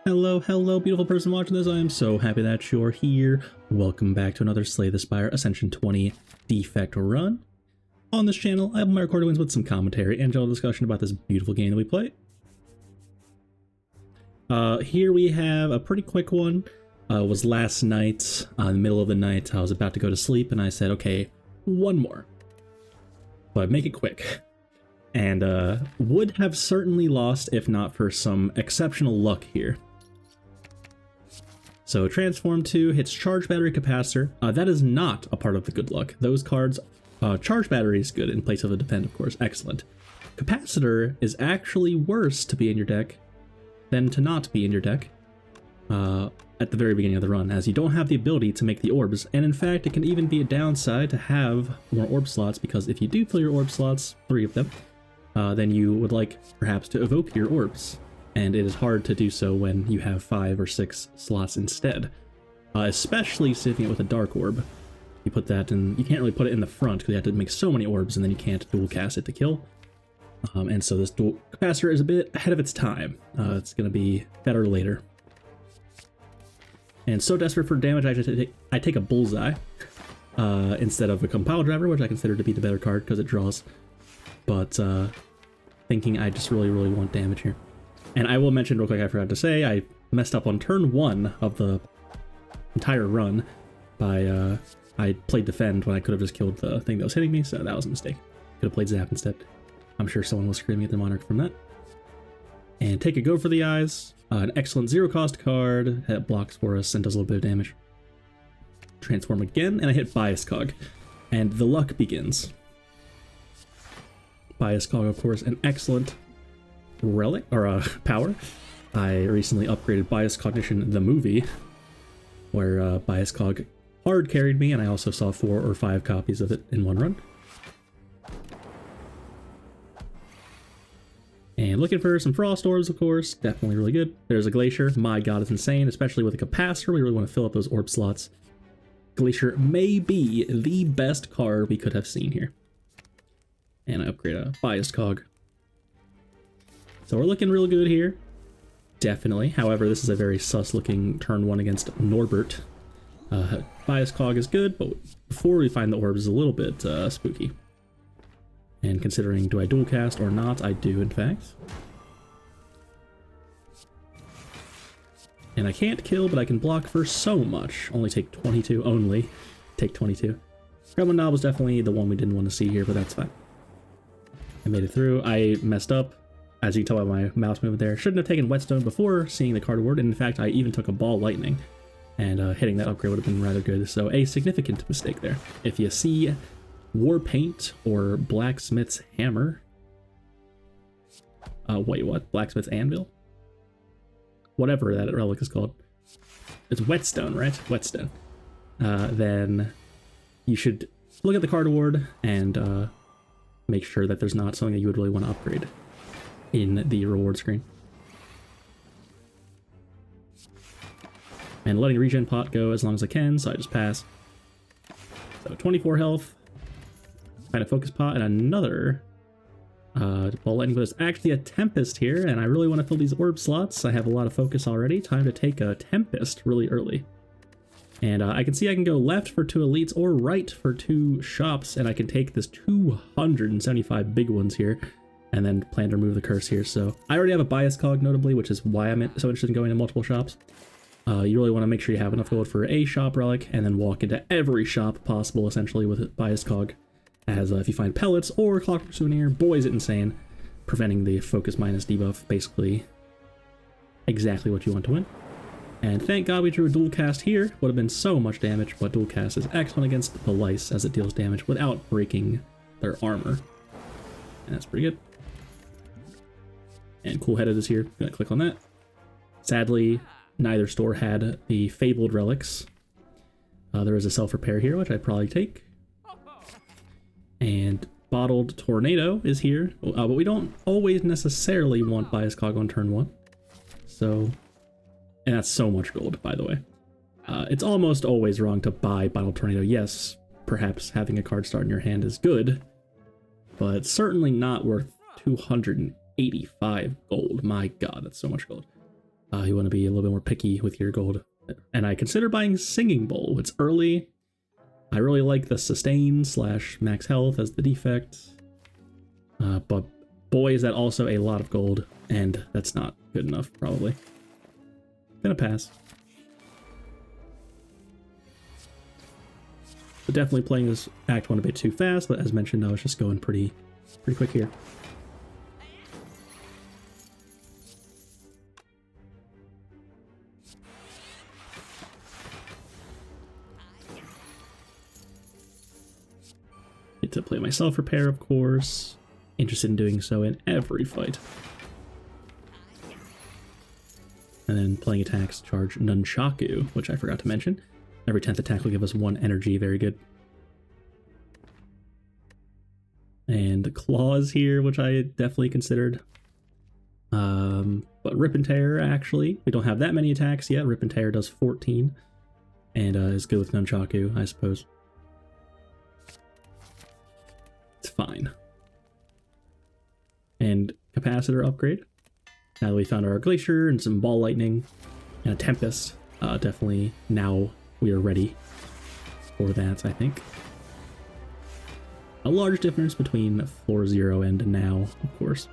Hello, beautiful person watching this. I am so happy that you're here. Welcome back to another Slay the Spire Ascension 20 Defect run. On this channel, I have my recorded wins with some commentary and general discussion about this beautiful game that we play. Here we have a pretty quick one. It was last night, in the middle of the night. I was about to go to sleep and I said, okay, one more. But make it quick. And would have certainly lost if not for some exceptional luck here. So Transform 2 hits Charge Battery Capacitor. That is not a part of the good luck. Those cards, Charge Battery is good in place of a Defend, of course. Excellent. Capacitor is actually worse to be in your deck than to not be in your deck at the very beginning of the run, as you don't have the ability to make the orbs. And in fact, it can even be a downside to have more orb slots, because if you do fill your orb slots, 3 of them, then you would like perhaps to evoke your orbs. And it is hard to do so when you have 5 or 6 slots instead. Especially saving it with a Dark Orb. You put that in, you can't really put it in the front because you have to make so many orbs and then you can't dual cast it to kill. And so this dual capacitor is a bit ahead of its time. It's going to be better later. And so desperate for damage, I take a Bullseye instead of a Compile Driver, which I consider to be the better card because it draws. But thinking I just really want damage here. And I will mention real quick, I forgot to say, I messed up on turn 1 of the entire run by, I played Defend when I could have just killed the thing that was hitting me, so that was a mistake. Could have played Zap instead. I'm sure someone was screaming at their Monarch from that. And take a Go for the Eyes, an excellent 0-cost card that blocks for us and does a little bit of damage. Transform again, and I hit Bias Cog, and the luck begins. Bias Cog, of course, an excellent relic or power. I recently upgraded Bias Cognition the movie, where Bias Cog hard carried me, and I also saw 4 or 5 copies of it in one run. And looking for some Frost Orbs, of course, definitely really good. There's a Glacier. My god, it's insane, especially with a Capacitor. We really want to fill up those orb slots. Glacier may be the best card we could have seen here. And I upgrade a Bias Cog. So we're looking real good here. Definitely. However, this is a very sus looking turn 1 against Norbert. Bias Cog is good, but before we find the orbs is a little bit spooky. And considering do I dual cast or not, I do in fact. And I can't kill, but I can block for so much. Only take 22, only take 22. Gremlin Knob was definitely the one we didn't want to see here, but that's fine. I made it through. I messed up. As you can tell by my mouse movement there, shouldn't have taken Whetstone before seeing the card award, and in fact I even took a Ball Lightning, and hitting that upgrade would have been rather good, so a significant mistake there. If you see War Paint or Blacksmith's Hammer, wait, what? Blacksmith's Anvil? Whatever that relic is called. It's Whetstone, right? Whetstone. Then you should look at the card award and make sure that there's not something that you would really want to upgrade in the reward screen. And letting regen pot go as long as I can, so I just pass. So 24 health. Find a focus pot and another Ball Lightning, but it's actually a Tempest here, and I really want to fill these orb slots. I have a lot of focus already. Time to take a Tempest really early. And I can see I can go left for 2 elites or right for 2 shops, and I can take this 275 big ones here, and then plan to remove the curse here. So I already have a Bias Cog, notably, which is why I'm so interested in going to multiple shops. You really want to make sure you have enough gold for a shop relic, and then walk into every shop possible, essentially, with Bias Cog. As if you find pellets or Clockwork Souvenir, boy is it insane. Preventing the focus minus debuff, basically exactly what you want to win. And thank god we drew a dual cast here. Would have been so much damage, but dual cast is excellent against the lice as it deals damage without breaking their armor. And that's pretty good. And Cool Headed is here. Gonna click on that. Sadly, neither store had the Fabled Relics. There is a Self-Repair here, which I'd probably take. And Bottled Tornado is here, but we don't always necessarily want Bias Cog on turn 1. So, and that's so much gold, by the way. It's almost always wrong to buy Bottled Tornado. Yes, perhaps having a card start in your hand is good, but certainly not worth 285 gold. My god, that's so much gold. You want to be a little bit more picky with your gold. And I consider buying Singing Bowl. It's early. I really like the sustain / max health as the defect. But boy, is that also a lot of gold, and that's not good enough, probably. Gonna pass. But definitely playing this Act 1 a bit too fast, but as mentioned, I was just going pretty quick here. Get to play my self-repair, of course. Interested in doing so in every fight. And then playing attacks charge Nunchaku, which I forgot to mention. Every 10th attack will give us 1 energy, very good. And Claws here, which I definitely considered. But Rip and Tear, actually. We don't have that many attacks yet. Rip and Tear does 14. And is good with Nunchaku, I suppose. It's fine. And Capacitor upgrade. Now that we found our Glacier and some Ball Lightning and a Tempest, definitely now we are ready for that, I think. A large difference between Floor 0 and now, of course.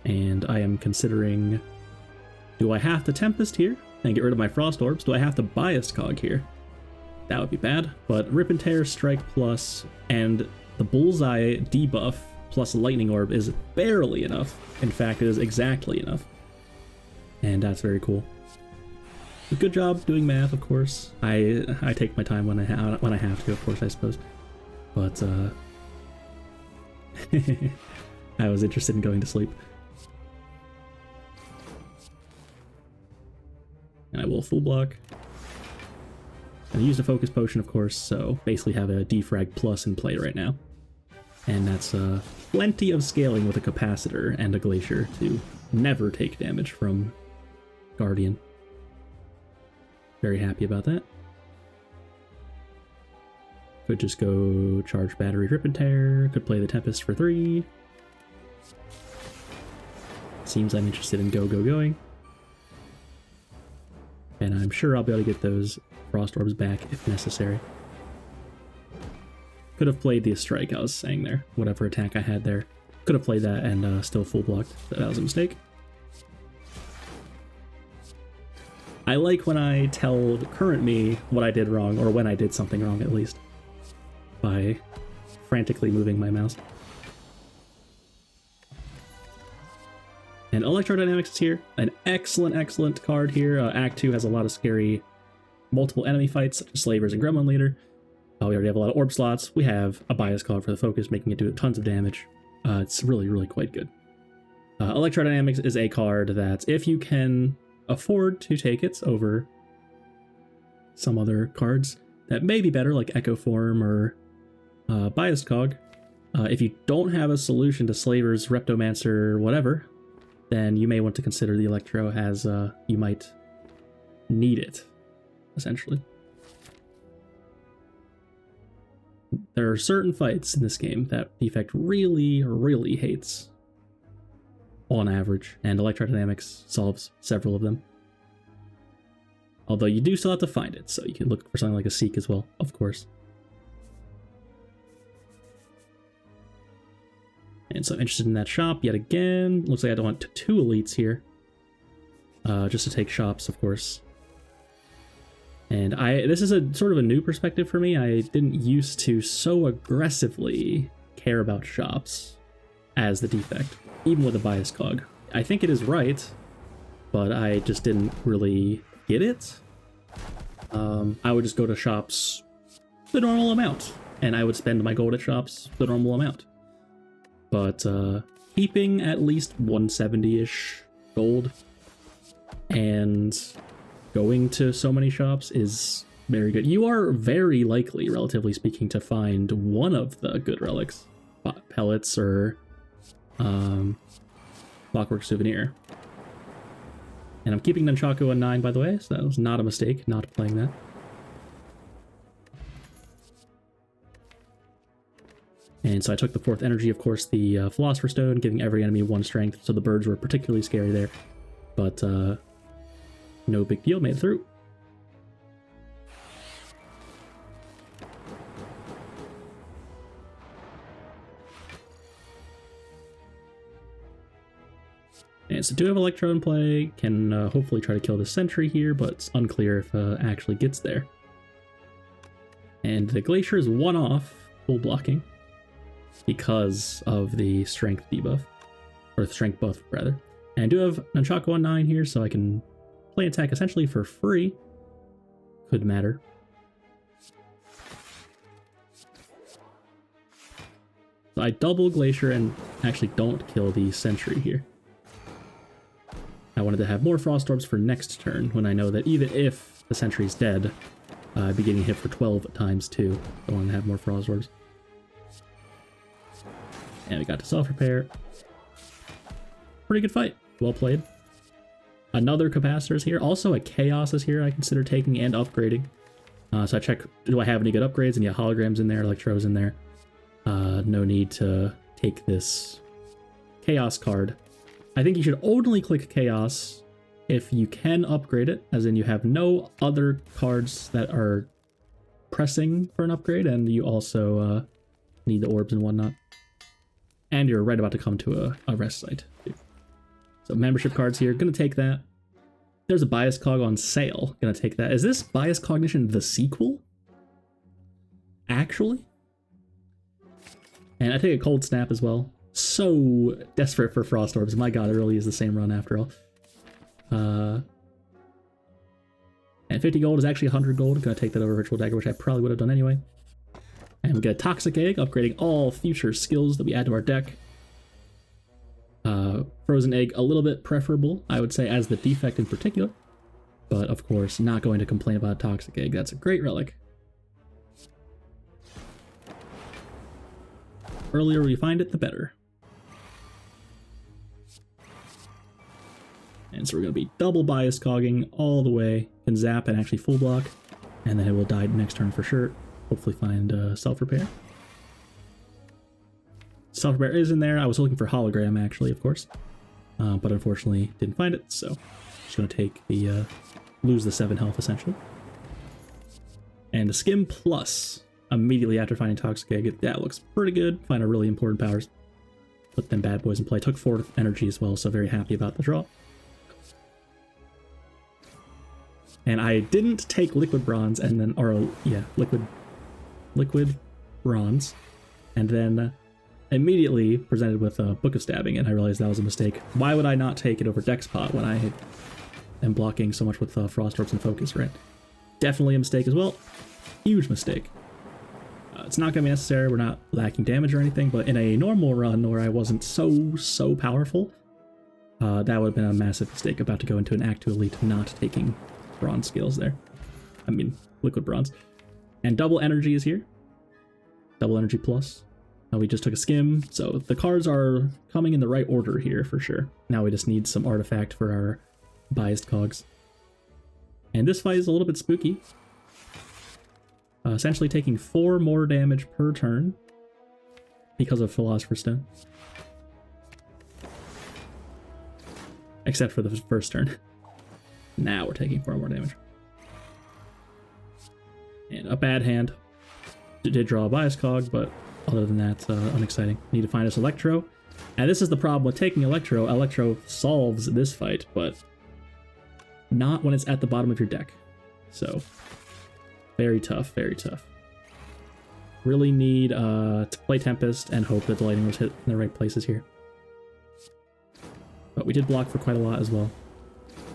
And I am considering, do I have to Tempest here and get rid of my Frost Orbs? Do I have to Biased Cog here? That would be bad, but Rip and Tear, Strike Plus, and the Bullseye debuff plus Lightning Orb is barely enough. In fact, it is exactly enough. And that's very cool. Good job doing math, of course. I take my time when I have to, of course, I suppose. But I was interested in going to sleep. And I will full block. And I used a focus potion, of course, so basically have a defrag plus in play right now. And that's plenty of scaling with a capacitor and a glacier to never take damage from Guardian. Very happy about that. Could just go charge battery Rip and Tear. Could play the Tempest for 3. Seems I'm interested in going. And I'm sure I'll be able to get those Frost Orbs back if necessary. Could have played the Strike I was saying there. Whatever attack I had there. Could have played that and still full blocked. That was a mistake. I like when I tell the current me what I did wrong, or when I did something wrong at least, by frantically moving my mouse. And Electrodynamics is here. An excellent card here. Act 2 has a lot of scary multiple enemy fights, such as Slavers and Gremlin Leader. We already have a lot of orb slots. We have a bias card for the focus, making it do tons of damage. It's really quite good. Electrodynamics is a card that, if you can afford to take it over some other cards that may be better, like Echo Form or Biased Cog, if you don't have a solution to Slavers, Reptomancer, whatever, then you may want to consider the Electro, as you might need it, essentially. There are certain fights in this game that Defect really hates on average, and Electrodynamics solves several of them. Although you do still have to find it, so you can look for something like a Seek as well, of course. And so I'm interested in that shop yet again. Looks like I don't want 2 elites here. Just to take shops, of course. And this is a sort of a new perspective for me. I didn't used to so aggressively care about shops as the Defect, even with a bias cog. I think it is right, but I just didn't really get it. I would just go to shops the normal amount, and I would spend my gold at shops the normal amount. But keeping at least 170-ish gold and going to so many shops is very good. You are very likely, relatively speaking, to find one of the good relics, pellets or Clockwork Souvenir. And I'm keeping Nunchaku on 9, by the way, so that was not a mistake, not playing that. And so I took the 4th energy, of course, the Philosopher's Stone, giving every enemy 1 strength, so the birds were particularly scary there. But no big deal, made it through. And so do have Electro in play, can hopefully try to kill the sentry here, but it's unclear if actually gets there. And the Glacier is 1 off, full blocking, because of the strength debuff, or the strength buff rather. And I do have Nunchaku on 9 here, so I can play attack essentially for free. Could matter. So I double Glacier and actually don't kill the sentry here. I wanted to have more Frost Orbs for next turn, when I know that even if the sentry's dead, I'd be getting hit for 12 times 2. I want to have more Frost Orbs. And we got to self-repair. Pretty good fight. Well played. Another Capacitor is here. Also a Chaos is here I consider taking and upgrading. So I check, do I have any good upgrades? And yeah, Holograms in there, Electros in there. No need to take this Chaos card. I think you should only click Chaos if you can upgrade it, as in you have no other cards that are pressing for an upgrade, and you also need the orbs and whatnot. And you're right about to come to a rest site. So membership cards here, gonna take that. There's a Bias Cog on sale, gonna take that. Is this Bias Cognition the sequel? Actually? And I take a Cold Snap as well. So desperate for Frost Orbs. My god, it really is the same run after all. And 50 gold is actually 100 gold. I'm gonna take that over Ritual Dagger, which I probably would have done anyway. And we get a Toxic Egg, upgrading all future skills that we add to our deck. Frozen Egg, a little bit preferable, I would say, as the Defect in particular. But of course, not going to complain about Toxic Egg. That's a great relic. Earlier we find it, the better. And so we're going to be double Bias Cogging all the way, can zap and actually full block, and then it will die next turn for sure. Hopefully find self-repair. Self-repair is in there. I was looking for Hologram actually, of course, but unfortunately didn't find it, so just going to take the, lose the 7 health essentially. And the Skim Plus, immediately after finding Toxic Egg, that looks pretty good. Find a really important powers. Put them bad boys in play. Took 4 energy as well, so very happy about the draw. And I didn't take Liquid Bronze and then, or yeah, Liquid Bronze, and then immediately presented with a Book of Stabbing, and I realized that was a mistake. Why would I not take it over Dexpot when I am blocking so much with Frost Orbs and Focus, right? Definitely a mistake as well. Huge mistake. It's not going to be necessary. We're not lacking damage or anything, but in a normal run where I wasn't so powerful, that would have been a massive mistake. About to go into an Act 2 Elite not taking Bronze skills there. I mean, Liquid Bronze. And double energy is here. Double energy plus. We just took a skim, so the cards are coming in the right order here for sure. Now we just need some artifact for our biased cogs. And this fight is a little bit spooky. Essentially taking 4 more damage per turn because of Philosopher's Stone. Except for the first turn. Now we're taking 4 more damage. And a bad hand. Did draw a Bias Cog, but other than that, unexciting. Need to find us Electro. And this is the problem with taking Electro. Electro solves this fight, but not when it's at the bottom of your deck. So, very tough, very tough. Really need to play Tempest and hope that the lightning was hit in the right places here. But we did block for quite a lot as well.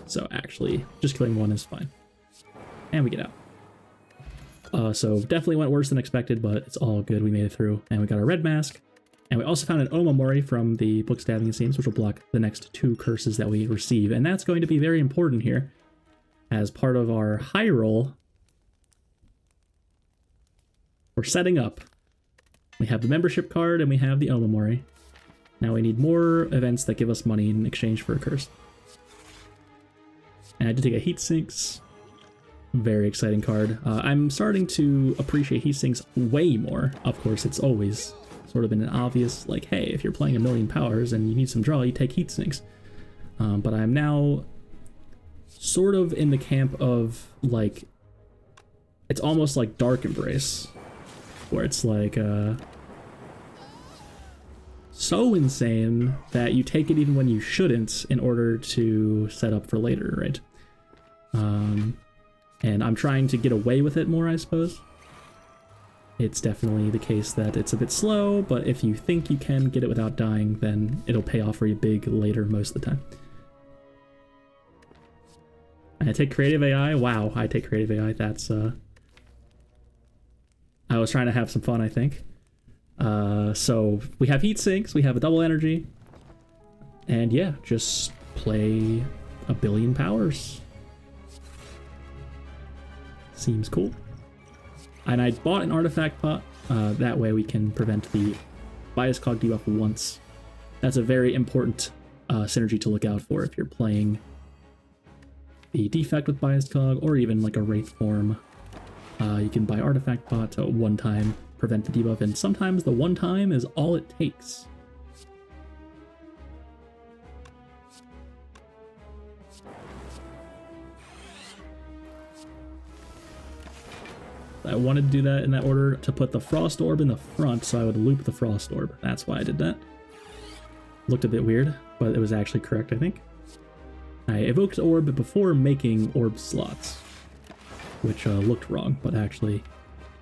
So actually, just killing 1 is fine. And we get out. So definitely went worse than expected, but it's all good. We made it through. And we got our red mask. And we also found an Omamori from the Book Stabbing, it seems, which will block the next 2 curses that we receive. And that's going to be very important here. As part of our high roll, we're setting up. We have the membership card and we have the Omamori. Now we need more events that give us money in exchange for a curse. And I did take a Heat Sinks. Very exciting card. I'm starting to appreciate Heat Sinks way more. Of course, it's always sort of been an obvious, like, hey, if you're playing 1,000,000 powers and you need some draw, you take heat sinks. But I'm now sort of in the camp of, like, it's almost like Dark Embrace, where it's like, so insane that you take it even when you shouldn't in order to set up for later, right? And I'm trying to get away with it more, I suppose. It's definitely the case that it's a bit slow, but if you think you can get it without dying, then it'll pay off for you big later most of the time. I take creative AI. Wow, I take creative AI. That's, I was trying to have some fun, I think. So we have heat sinks, we have a double energy, and yeah, just play 1,000,000,000 powers. Seems cool. And I bought an artifact pot, that way we can prevent the bias cog debuff once. That's a very important synergy to look out for if you're playing the defect with biased cog, or even like a wraith form. You can buy artifact pot to one time prevent the debuff, and sometimes the one time is all it takes. I wanted to do that in that order to put the Frost Orb in the front so I would loop the Frost Orb. That's why I did that. Looked a bit weird, but it was actually correct, I think. I evoked Orb before making Orb slots, which looked wrong, but actually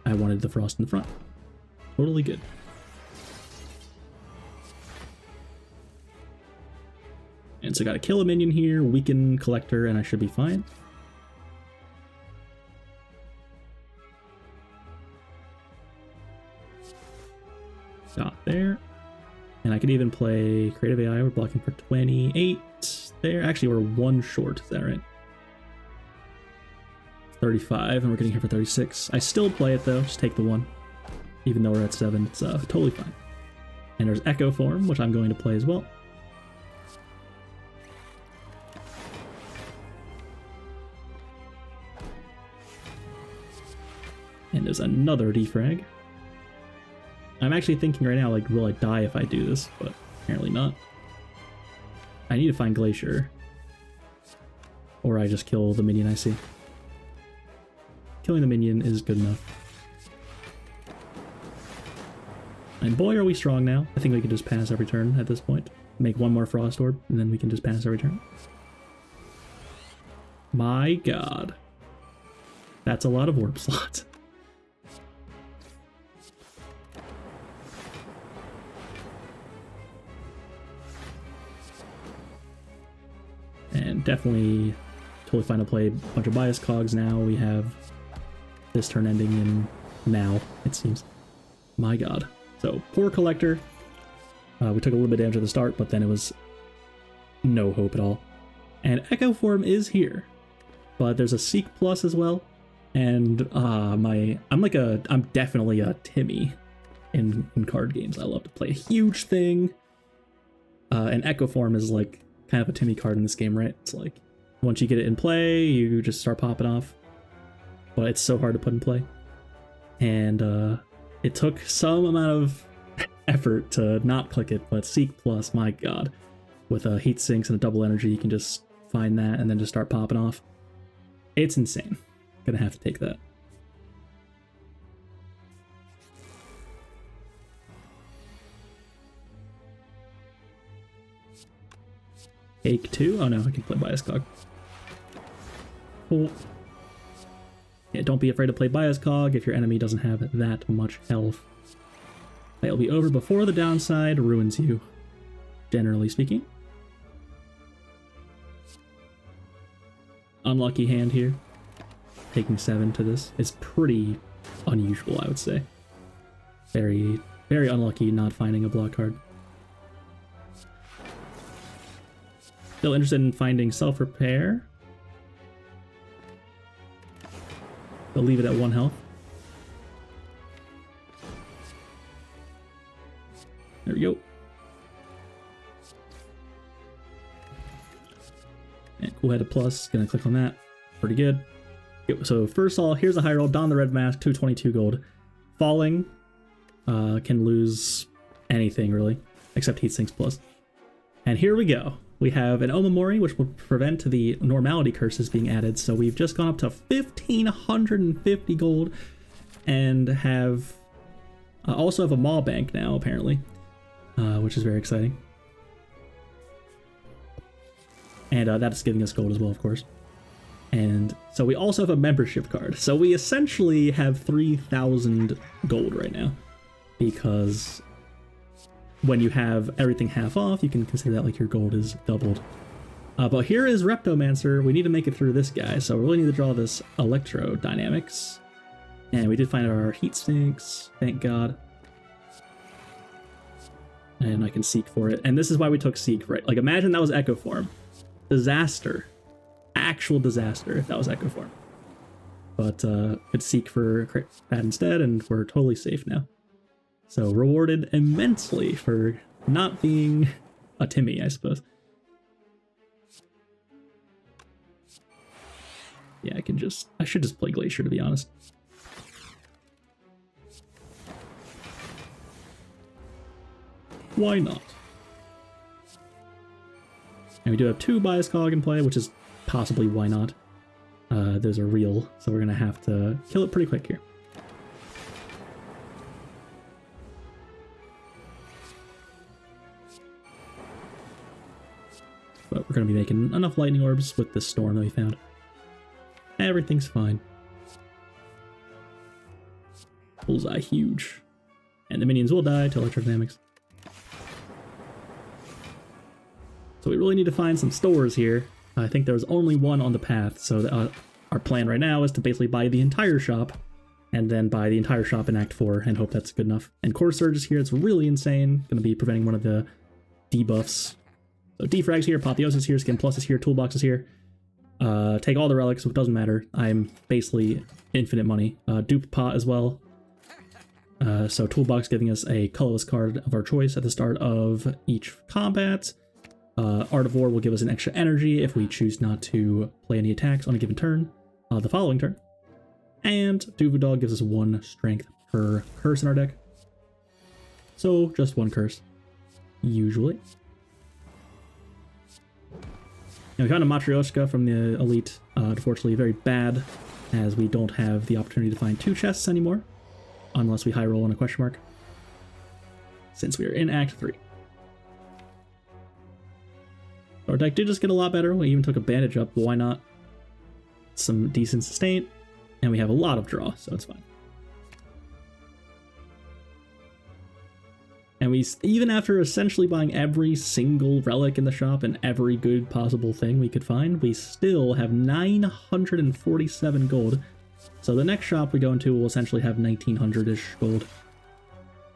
I wanted the Frost in the front. Totally good. And so I gotta kill a minion here, weaken Collector, and I should be fine. Dot there. And I could even play Creative AI. We're blocking for 28 there. Actually, we're one short. Is that right? 35, and we're getting here for 36. I still play it, though. Just take the 1. Even though we're at 7, it's totally fine. And there's Echo Form, which I'm going to play as well. And there's another defrag. I'm actually thinking right now, like, will I die if I do this? But apparently not. I need to find Glacier. Or I just kill the minion I see. Killing the minion is good enough. And boy, are we strong now. I think we can just pass every turn at this point. Make one more Frost Orb, and then we can just pass every turn. My god. That's a lot of Orb slots. And definitely totally fine to play a bunch of bias cogs now. We have this turn ending in now, it seems. My god. So, poor Collector. We took a little bit of damage at the start, but then it was no hope at all. And Echo Form is here, but there's a Seek Plus as well. And I'm definitely a Timmy in card games. I love to play a huge thing. And Echo Form is like kind of a Timmy card in this game, right? It's like once you get it in play, you just start popping off. But it's so hard to put in play. And it took some amount of effort to not click it, but Seek Plus, my god. With heat sinks and a double energy, you can just find that and then just start popping off. It's insane. Gonna have to take that. Take 2? Oh no, I can play Bias Cog. Cool. Yeah, don't be afraid to play Bias Cog if your enemy doesn't have that much health. That'll be over before the downside ruins you, generally speaking. Unlucky hand here. Taking 7 to this is pretty unusual, I would say. Very, very unlucky not finding a block card. Still interested in finding self-repair. They'll leave it at 1 health. There we go. And cool head of plus, gonna click on that. Pretty good. So first of all, here's a high roll, don the red mask, 222 gold. Falling can lose anything really, except heat sinks plus. And here we go. We have an Omamori, which will prevent the normality curses being added. So we've just gone up to 1,550 gold, and have also have a Maw Bank now apparently, which is very exciting. And that's giving us gold as well, of course. And so we also have a membership card. So we essentially have 3,000 gold right now, because when you have everything half off, you can consider that like your gold is doubled. But here is Reptomancer. We need to make it through this guy, so we really need to draw this Electrodynamics. And we did find our heat sinks, thank God. And I can seek for it. And this is why we took seek, right? Like, imagine that was Echo Form. Disaster. Actual disaster if that was Echo Form. But could seek for that instead, and we're totally safe now. So rewarded immensely for not being a Timmy, I suppose. Yeah, I should just play Glacier, to be honest. Why not? And we do have 2 Bias Cog in play, which is possibly why not. Those are real, so we're gonna have to kill it pretty quick here. But we're going to be making enough lightning orbs with this storm that we found. Everything's fine. Bullseye huge. And the minions will die to electrodynamics. So we really need to find some stores here. I think there was only one on the path, so our plan right now is to basically buy the entire shop, and then buy the entire shop in Act 4 and hope that's good enough. And Core Surge is here, it's really insane. Going to be preventing one of the debuffs. So Defrag's here, Apotheosis here, Skin Plus is here, Toolbox is here. Take all the relics, so it doesn't matter. I'm basically infinite money. Dupe Pot as well. So Toolbox giving us a colorless card of our choice at the start of each combat. Art of War will give us an extra energy if we choose not to play any attacks on a given turn, the following turn. And Duvu Dog gives us 1 strength per curse in our deck. So just 1 curse, usually. And we found a Matryoshka from the Elite, unfortunately very bad, as we don't have the opportunity to find 2 chests anymore, unless we high roll on a question mark, since we are in Act 3. Our deck did just get a lot better. We even took a bandage up, but why not? Some decent sustain, and we have a lot of draw, so it's fine. And we, even after essentially buying every single relic in the shop and every good possible thing we could find, we still have 947 gold. So the next shop we go into will essentially have 1900-ish gold.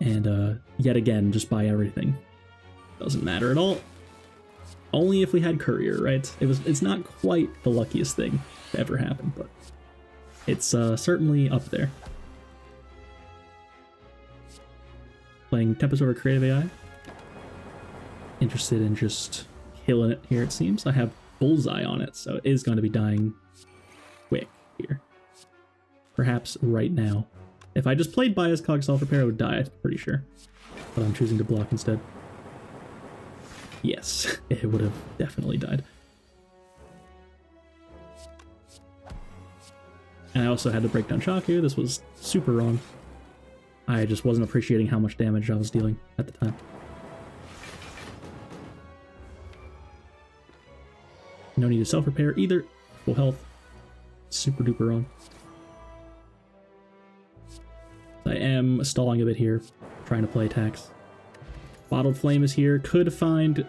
And yet again, just buy everything. Doesn't matter at all. Only if we had Courier, right? It's not quite the luckiest thing to ever happen, but it's certainly up there. Playing Tempest over Creative AI. Interested in just killing it here, it seems. I have Bullseye on it, so it is going to be dying quick here. Perhaps right now. If I just played Bias Cog Self Repair, I would die, I'm pretty sure. But I'm choosing to block instead. Yes, it would have definitely died. And I also had to break down Shaku. This was super wrong. I just wasn't appreciating how much damage I was dealing at the time. No need to self-repair either. Full health. Super duper wrong. I am stalling a bit here, trying to play attacks. Bottled Flame is here. Could find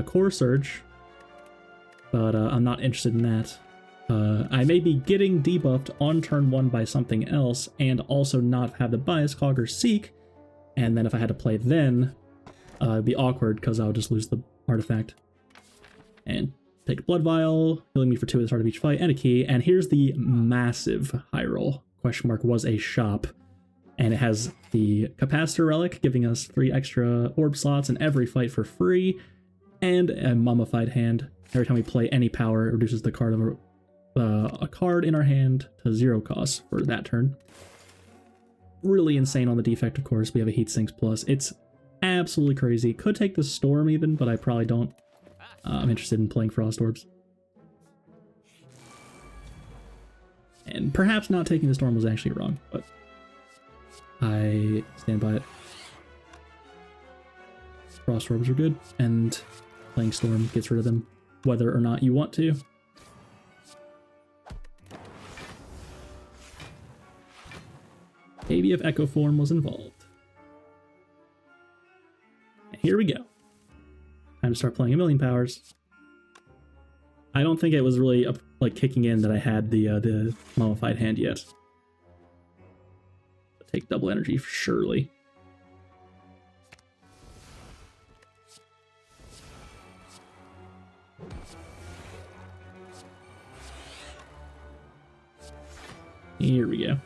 Core Surge, but I'm not interested in that. I may be getting debuffed on turn 1 by something else, and also not have the Bias Cog or Seek, and then if I had to play then, it'd be awkward because I'll just lose the artifact. And take a Blood Vial, healing me for 2 at the start of each fight, and a key, and here's the massive high roll. Question mark was a shop, and it has the Capacitor Relic, giving us 3 extra orb slots in every fight for free, and a Mummified Hand. Every time we play any power, it reduces the card of a card in our hand to 0 cost for that turn. Really insane on the Defect, of course. We have a Heat Sinks Plus. It's absolutely crazy. Could take the Storm even, but I probably don't. I'm interested in playing Frost Orbs. And perhaps not taking the Storm was actually wrong, but I stand by it. Frost Orbs are good, and playing Storm gets rid of them, whether or not you want to. Maybe if Echo Form was involved. And here we go. Time to start playing a million powers. I don't think it was really like kicking in that I had the mummified hand yet. Take double energy surely. Here we go.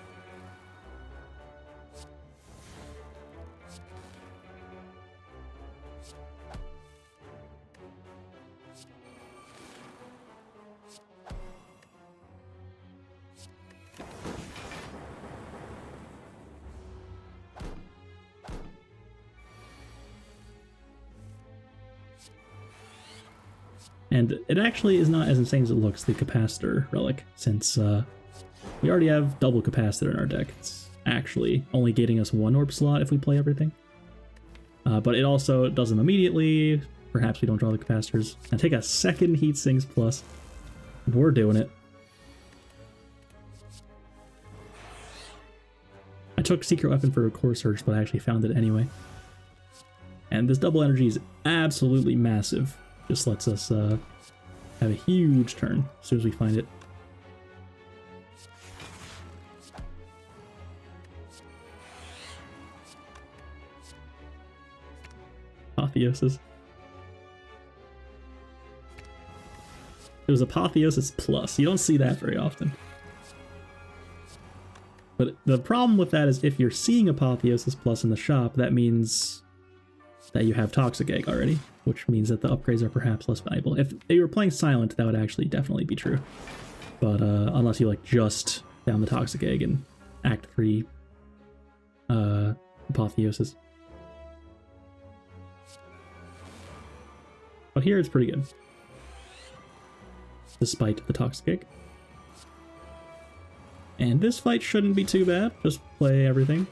And it actually is not as insane as it looks, the Capacitor Relic, since we already have double Capacitor in our deck. It's actually only getting us one orb slot if we play everything. But it also does them immediately. Perhaps we don't draw the Capacitors. And take a second Heat Sinks Plus. We're doing it. I took Secret Weapon for a Core Search, but I actually found it anyway. And this double energy is absolutely massive. Just lets us have a huge turn as soon as we find it. Apotheosis. It was Apotheosis Plus. You don't see that very often. But the problem with that is if you're seeing Apotheosis Plus in the shop, that means that you have Toxic Egg already, which means that the upgrades are perhaps less valuable. If you were playing Silent, that would actually definitely be true. But unless you like just found the Toxic Egg in Act 3 Apotheosis. But here it's pretty good. Despite the Toxic Egg. And this fight shouldn't be too bad. Just play everything.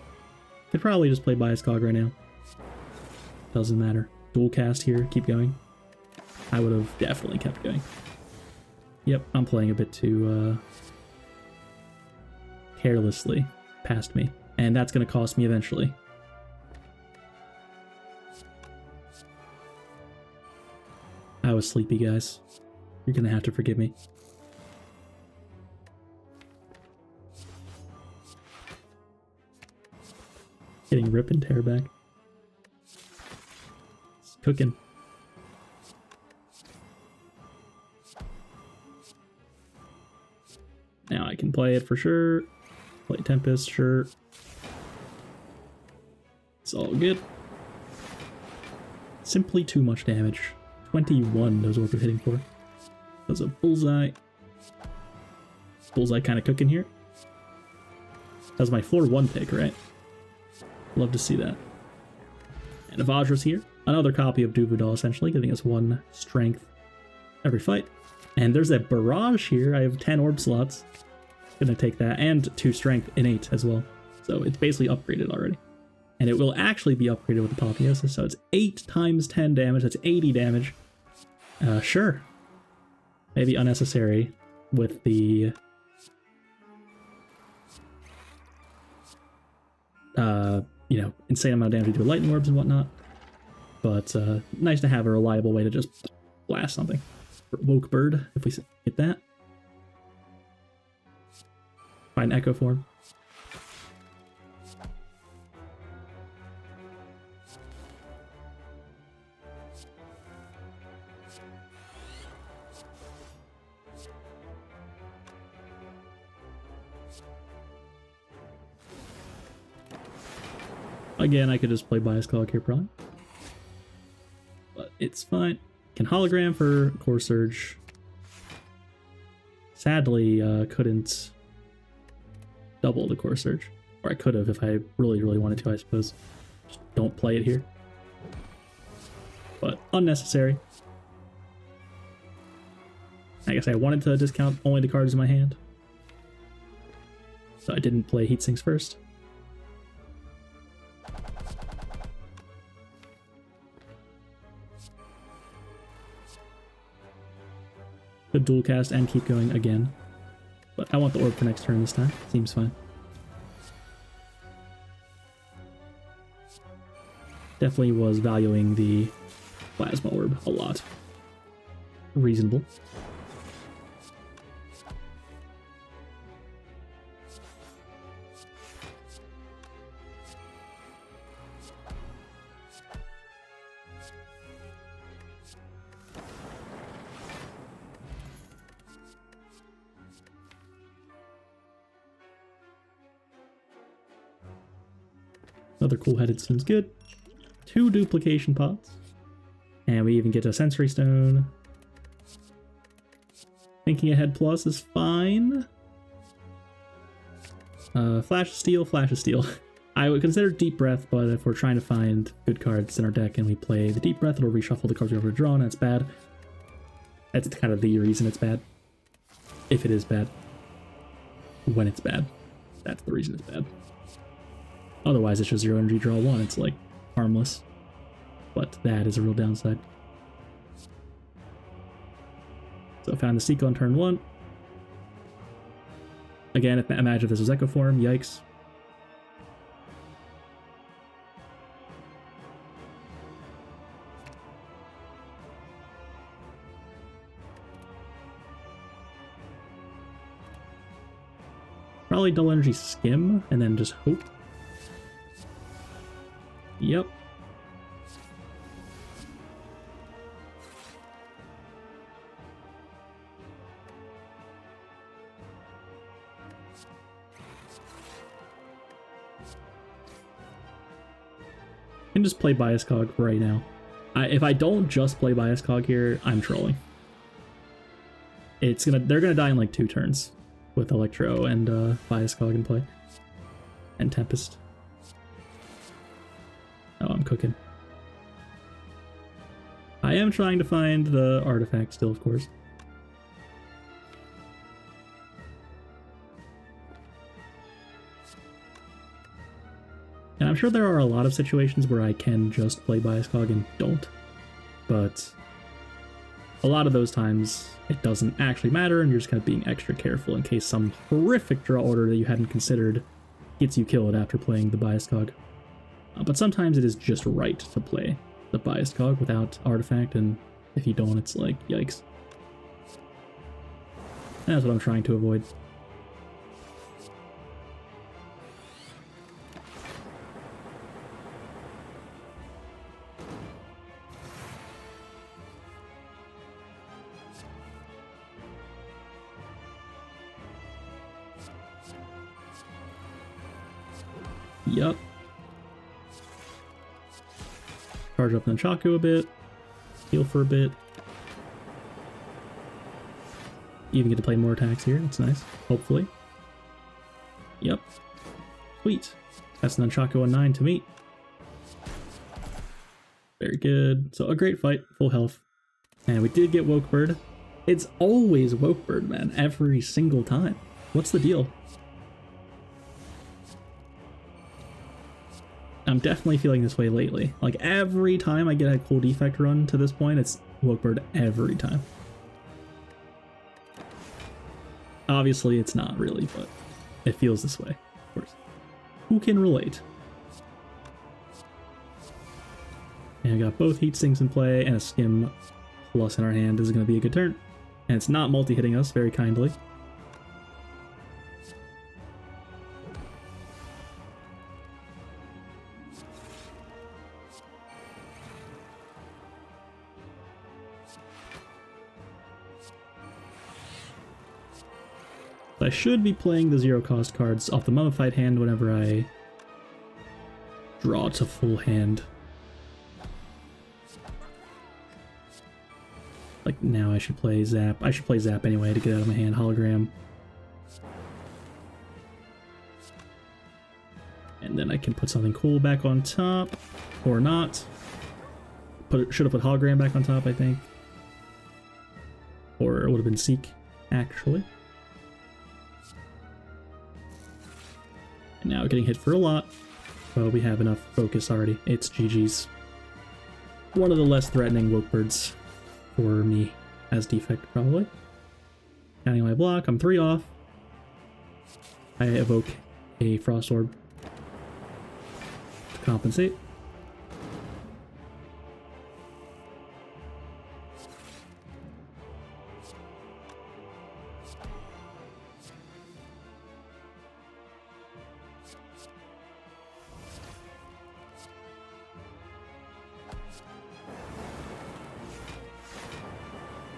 Could probably just play Bias Cog right now. Doesn't matter. Dual cast here, keep going. I would have definitely kept going. Yep, I'm playing a bit too carelessly past me. And that's going to cost me eventually. I was sleepy, guys. You're going to have to forgive me. Getting rip and tear back. It's cooking. Now I can play it for sure. Play Tempest, sure. It's all good. Simply too much damage. 21 knows what we're hitting for. Does a Bullseye. Bullseye kind of cooking here. That was my floor 1 pick, right? Love to see that. And a Vajra's here. Another copy of Duvudal, essentially, giving us 1 strength every fight. And there's a Barrage here. I have 10 orb slots. Gonna take that. And 2 strength innate as well. So it's basically upgraded already. And it will actually be upgraded with Apotheosis. So it's 8 times 10 damage. That's 80 damage. Sure. Maybe unnecessary with the... you know, insane amount of damage to lightning orbs and whatnot. But nice to have a reliable way to just blast something. Woke Bird, if we get that. Find Echo Form. Again, I could just play Bias Cog here, probably. But it's fine. Can hologram for Core Surge. Sadly, couldn't double the Core Surge. Or I could have if I really, really wanted to, I suppose. Just don't play it here. but unnecessary. I guess I wanted to discount only the cards in my hand, so I didn't play Heatsinks first. Could dual cast and keep going again, but I want the orb for next turn this time. Seems fine. Definitely was valuing the plasma orb a lot. Reasonable. Another cool-headed seems good. 2 duplication pots. And we even get a sensory stone. Thinking ahead plus is fine. Flash of Steel, Flash of Steel. I would consider Deep Breath, but if we're trying to find good cards in our deck and we play the Deep Breath, it'll reshuffle the cards we already drawn, and that's bad. That's kind of the reason it's bad. If it is bad. When it's bad. That's the reason it's bad. Otherwise, it's just 0 energy, draw 1. It's like harmless. But that is a real downside. So I found the Sequel on turn 1. Again, imagine if this was Echo Form, yikes. Probably Dull Energy Skim, and then just hope. Yep. I can just play Bias Cog right now. If I don't just play Bias Cog here, I'm trolling. They're gonna die in like 2 turns with Electro and Bias Cog in play. And Tempest. Oh, I'm cooking. I am trying to find the artifact still, of course. And I'm sure there are a lot of situations where I can just play Bias Cog and don't. But a lot of those times, it doesn't actually matter, and you're just kind of being extra careful in case some horrific draw order that you hadn't considered gets you killed after playing the Bias Cog. But sometimes it is just right to play the Bias Cog without artifact, and if you don't, it's like, yikes. And that's what I'm trying to avoid. Yup. Charge up Nunchaku a bit. Heal for a bit. Even get to play more attacks here. That's nice. Hopefully. Yep. Sweet. That's Nunchaku on 9 to meet. Very good. So a great fight. Full health. And we did get Wokebird. It's always Wokebird, man. Every single time. What's the deal? I'm definitely feeling this way lately. Like, every time I get a cool Defect run to this point, it's Wokebird every time. Obviously, it's not really, but it feels this way, of course. Who can relate? And we got both Heatsinks in play and a Skim plus in our hand. This is going to be a good turn. And it's not multi-hitting us very kindly. I should be playing the 0-cost cards off the Mummified hand whenever I draw to full hand. Like, now I should play Zap. I should play Zap anyway to get out of my hand. Hologram. And then I can put something cool back on top. Or not. should have put hologram back on top, I think. Or it would have been Seek, actually. And now getting hit for a lot. But we have enough focus already. It's GG's. One of the less threatening woke birds for me as Defect, probably. Counting my block, I'm 3 off. I evoke a Frost Orb to compensate.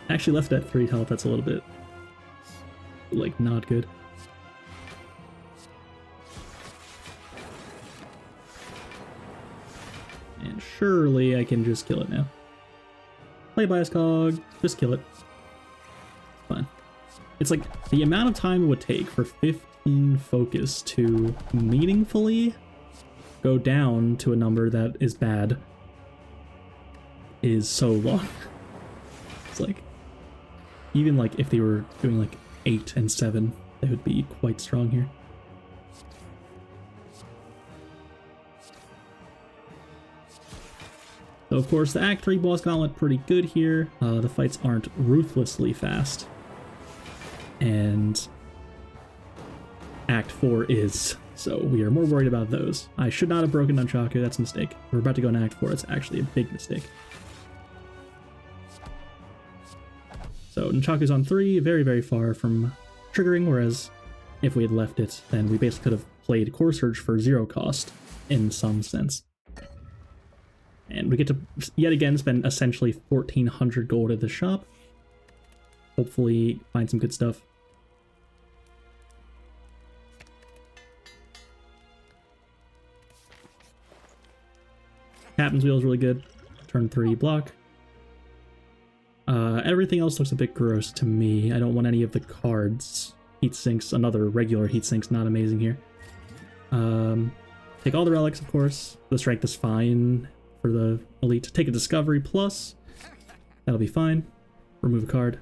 Actually left at 3 health, that's a little bit, like, not good. And surely I can just kill it now. Play Bias Cog, just kill it. It's fine. It's like, the amount of time it would take for 15 focus to meaningfully go down to a number that is bad is so long. It's like, even like if they were doing like 8 and 7, they would be quite strong here. So of course the Act 3 boss gauntlet pretty good here. The fights aren't ruthlessly fast. And Act 4 is. So we are more worried about those. I should not have broken Nunchaku, that's a mistake. We're about to go into Act 4, it's actually a big mistake. So Nunchaku's on 3, very, very far from triggering, whereas if we had left it, then we basically could have played Core Surge for 0 cost, in some sense. And we get to, yet again, spend essentially 1,400 gold at the shop. Hopefully find some good stuff. Captain's Wheel is really good. Turn 3 block. Everything else looks a bit gross to me. I don't want any of the cards. Heat Sinks, another regular Heat Sink's not amazing here. Take all the relics, of course. The strength is fine for the elite. Take a Discovery plus. That'll be fine. Remove a card.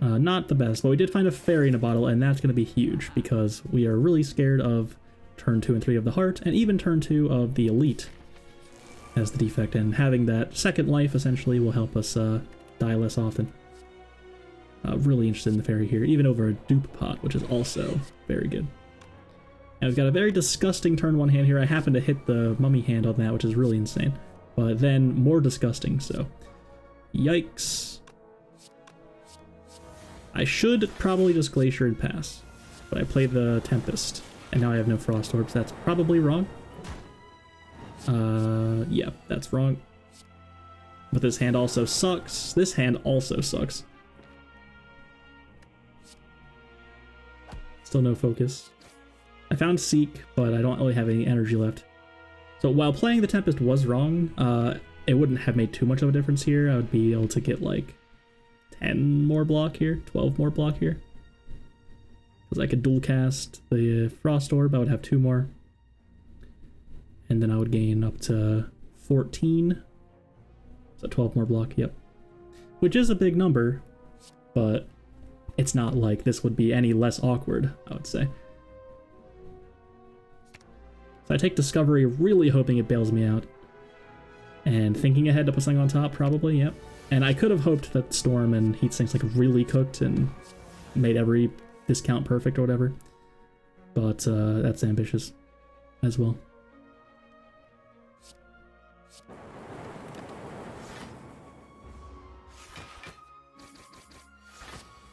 Not the best, but we did find a fairy in a bottle, and that's going to be huge because we are really scared of turn 2 and 3 of the heart, and even turn 2 of the elite as the Defect, and having that second life essentially will help us die less often. Really interested in the fairy here, even over a dupe pot, which is also very good. And we've got a very disgusting turn 1 hand here. I happen to hit the mummy hand on that, which is really insane. But then more disgusting, so yikes. I should probably just Glacier and pass, but I played the Tempest, and now I have no Frost Orbs. That's probably wrong. Yeah, that's wrong. But this hand also sucks. This hand also sucks. Still no focus. I found Seek, but I don't really have any energy left. So while playing the Tempest was wrong, it wouldn't have made too much of a difference here. I would be able to get like 10 more block here, 12 more block here. Because I could dual cast the Frost Orb, I would have 2 more. And then I would gain up to 14. So 12 more block, yep. Which is a big number, but it's not like this would be any less awkward, I would say. So I take Discovery, really hoping it bails me out. And thinking ahead to put something on top, probably, yep. And I could have hoped that Storm and Heat Sinks like really cooked and made every discount perfect or whatever. But that's ambitious as well.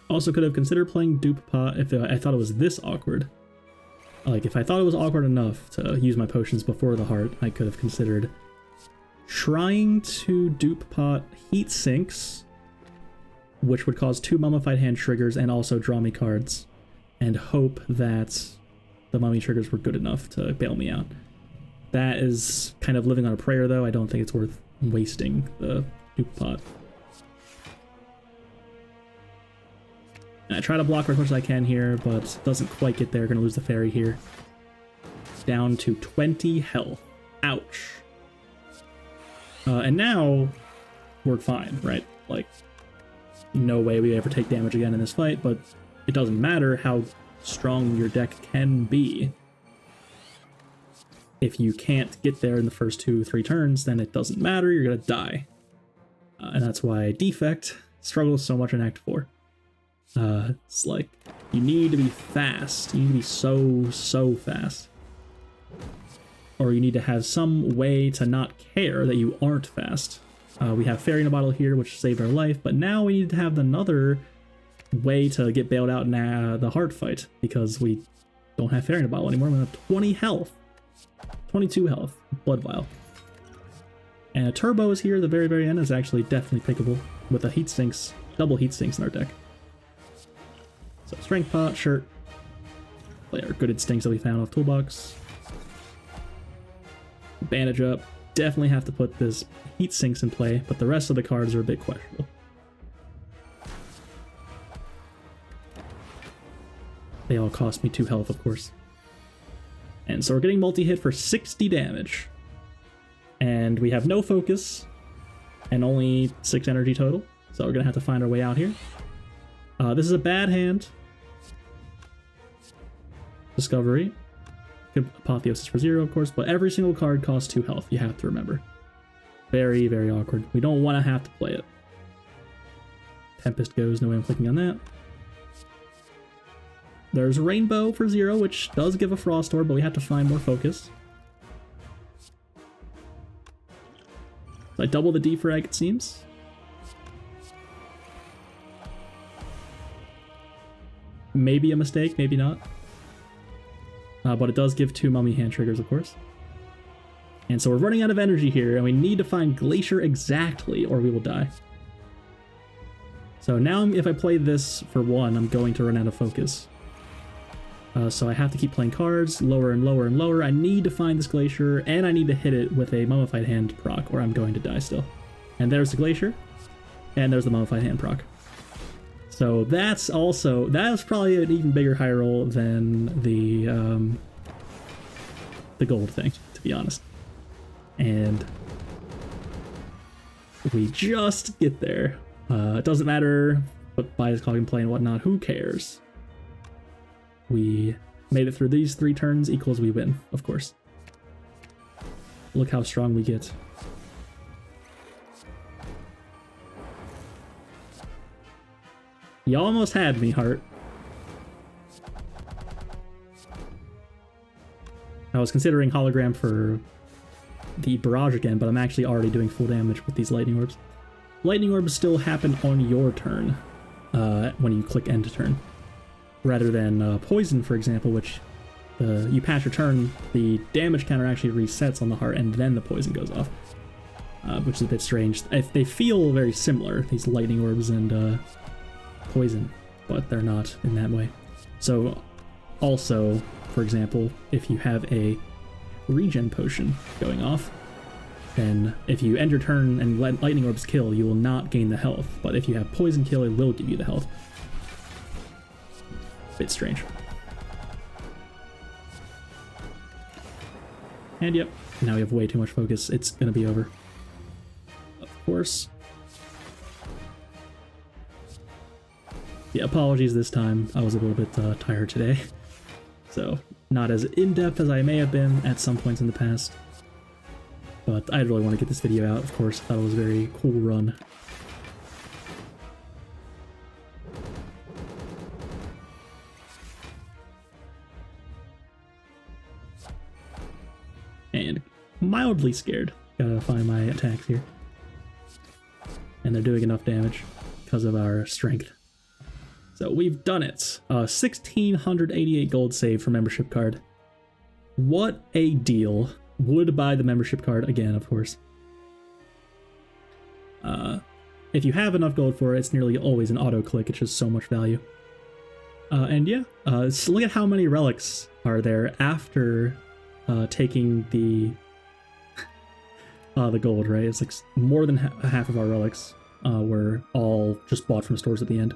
Also could have considered playing Dupe Pot if I thought it was this awkward. Like, if I thought it was awkward enough to use my potions before the heart, I could have considered trying to Dupe Pot Heat Sinks, which would cause 2 Mummified Hand triggers and also draw me cards, and hope that the Mummy triggers were good enough to bail me out. That is kind of living on a prayer, though. I don't think it's worth wasting the Dupe Pot. I try to block for as much as I can here, but doesn't quite get there. Gonna lose the fairy here. Down to 20 health. Ouch. And now we're fine, right? Like, no way we ever take damage again in this fight, but it doesn't matter how strong your deck can be. If you can't get there in the first 2-3 turns, then it doesn't matter, you're gonna die. And that's why Defect struggles so much in Act 4. It's like, you need to be fast. You need to be so fast. Or you need to have some way to not care that you aren't fast. We have Fairy in a Bottle here, which saved our life, but now we need to have another way to get bailed out in the hard fight, because we don't have Fairy in a Bottle anymore. We have 20 health. 22 health. Blood Vial. And a Turbo is here at the very end. Is actually definitely pickable with a Heat Sinks, double Heat Sinks in our deck. So Strength Pot, Shirt. Play our good instincts that we found off Toolbox. Bandage up. Definitely have to put this Heat Sinks in play, but the rest of the cards are a bit questionable. They all cost me 2 health, of course. And so we're getting multi-hit for 60 damage. And we have no focus, and only 6 energy total, so we're gonna have to find our way out here. This is a bad hand. Discovery. Apotheosis for 0, of course, but every single card costs 2 health, you have to remember. Very awkward. We don't want to have to play it. Tempest goes, no way I'm clicking on that. There's Rainbow for 0, which does give a Frost Orb, but we have to find more focus. So I double the defrag, it seems. Maybe a mistake, maybe not. But it does give 2 Mummy Hand triggers, of course. And so we're running out of energy here, and we need to find Glacier exactly, or we will die. So now if I play this for 1, I'm going to run out of focus. So I have to keep playing cards, lower and lower and lower. I need to find this Glacier, and I need to hit it with a Mummified Hand proc, or I'm going to die still. And there's the Glacier, and there's the Mummified Hand proc. So that's probably an even bigger high roll than the gold thing, to be honest. And we just get there. It doesn't matter what bias call can play and whatnot, who cares? We made it through these 3 turns equals we win, of course. Look how strong we get. You almost had me, Heart. I was considering hologram for the barrage again, but I'm actually already doing full damage with these lightning orbs. Lightning orbs still happen on your turn when you click end turn, rather than poison, for example, which you pass your turn, the damage counter actually resets on the heart, and then the poison goes off, which is a bit strange. They feel very similar, these lightning orbs and poison, but they're not in that way. So also, for example, if you have a regen potion going off, then if you end your turn and let lightning orbs kill, you will not gain the health, but if you have poison kill, it will give you the health. Bit strange. And yep, now we have way too much focus. It's gonna be over. Of course. Yeah, apologies this time. I was a little bit tired today. So, not as in-depth as I may have been at some points in the past. But I really want to get this video out, of course. I thought it was a very cool run. And mildly scared. Gotta find my attacks here. And they're doing enough damage because of our strength. So we've done it. 1,688 gold save for membership card. What a deal. Would buy the membership card again, of course. If you have enough gold for it, it's nearly always an auto click. It's just so much value. And yeah, so look at how many relics are there after taking the gold, right? It's like more than half of our relics were all just bought from stores at the end.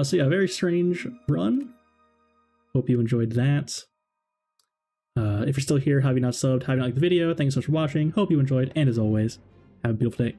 So yeah, very strange run. Hope you enjoyed that. If you're still here, have you not subbed, have you not liked the video, thank you so much for watching. Hope you enjoyed, and as always, have a beautiful day.